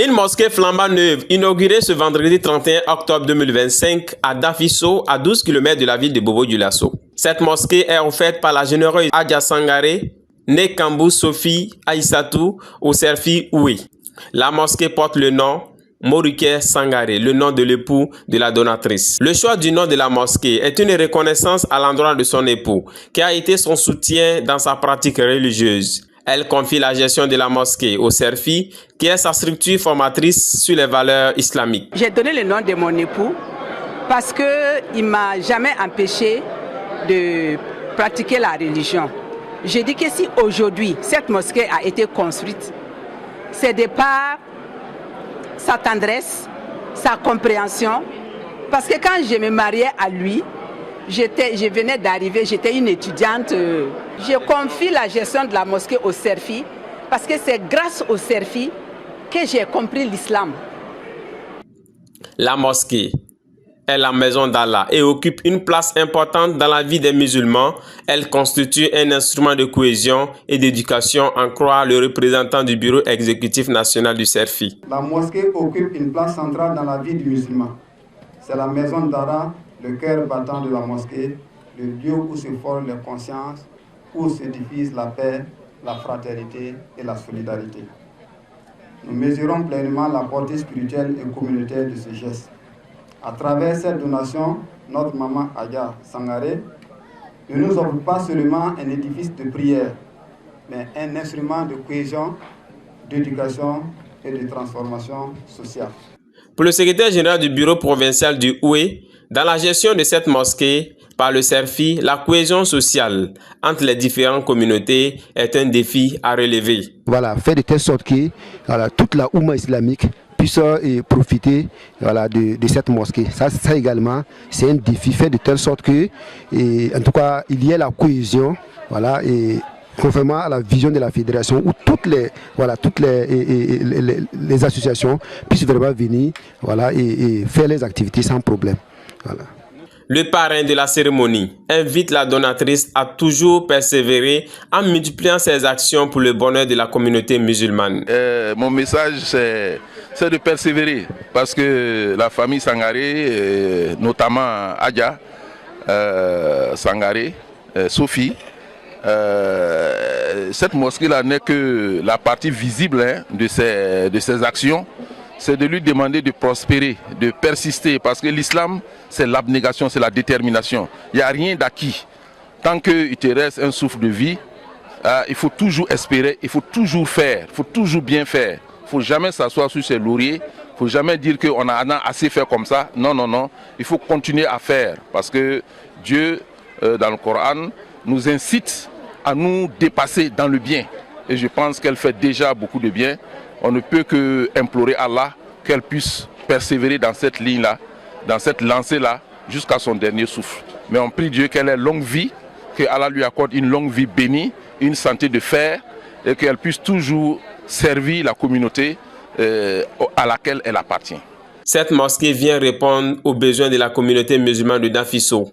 Une mosquée flambant neuve, inaugurée ce vendredi 31 octobre 2025 à Dafisso, à 12 km de la ville de Bobo-Dioulasso. Cette mosquée est offerte par la généreuse Adja Sangaré, née Kambou Sophie Aïssatou au Serfi Oué. La mosquée porte le nom Moriké Sangaré, le nom de l'époux de la donatrice. Le choix du nom de la mosquée est une reconnaissance à l'endroit de son époux, qui a été son soutien dans sa pratique religieuse. Elle confie la gestion de la mosquée au Serfi, qui est sa structure formatrice sur les valeurs islamiques. J'ai donné le nom de mon époux parce qu'il ne m'a jamais empêché de pratiquer la religion. J'ai dit que si aujourd'hui cette mosquée a été construite, c'est de par sa tendresse, sa compréhension. Parce que quand je me mariais à lui, je venais d'arriver, j'étais une étudiante. Je confie la gestion de la mosquée au Serfi parce que c'est grâce au Serfi que j'ai compris l'islam. La mosquée est la maison d'Allah et occupe une place importante dans la vie des musulmans. Elle constitue un instrument de cohésion et d'éducation, en croit le représentant du bureau exécutif national du Serfi. La mosquée occupe une place centrale dans la vie du musulman. C'est la maison d'Allah, le cœur battant de la mosquée, le lieu où se forment les consciences, où se diffuse la paix, la fraternité et la solidarité. Nous mesurons pleinement la portée spirituelle et communautaire de ce geste. À travers cette donation, notre maman Adja Sangaré ne nous offre pas seulement un édifice de prière, mais un instrument de cohésion, d'éducation et de transformation sociale. Pour le secrétaire général du bureau provincial du Oué, dans la gestion de cette mosquée, par le Serfi, la cohésion sociale entre les différentes communautés est un défi à relever. Voilà, faire de telle sorte que toute la Oumma islamique puisse profiter de cette mosquée. Ça également, c'est un défi, faire de telle sorte que, en tout cas, il y ait la cohésion, et conformément à la vision de la fédération, où toutes les associations puissent vraiment venir et faire les activités sans problème. Voilà. Le parrain de la cérémonie invite la donatrice à toujours persévérer en multipliant ses actions pour le bonheur de la communauté musulmane. Mon message, c'est de persévérer parce que la famille Sangaré, notamment Adja Sangaré, Sophie, cette mosquée-là n'est que la partie visible de ses actions. C'est de lui demander de prospérer, de persister, parce que l'islam, c'est l'abnégation, c'est la détermination. Il n'y a rien d'acquis. Tant qu'il te reste un souffle de vie, il faut toujours espérer, il faut toujours faire, il faut toujours bien faire. Il ne faut jamais s'asseoir sur ses lauriers, il ne faut jamais dire qu'on a assez fait comme ça. Non, non, non, il faut continuer à faire, parce que Dieu, dans le Coran, nous incite à nous dépasser dans le bien. Et je pense qu'elle fait déjà beaucoup de bien. On ne peut que implorer Allah qu'elle puisse persévérer dans cette ligne-là, dans cette lancée-là, jusqu'à son dernier souffle. Mais on prie Dieu qu'elle ait longue vie, que Allah lui accorde une longue vie bénie, une santé de fer, et qu'elle puisse toujours servir la communauté à laquelle elle appartient. Cette mosquée vient répondre aux besoins de la communauté musulmane de Dafisso.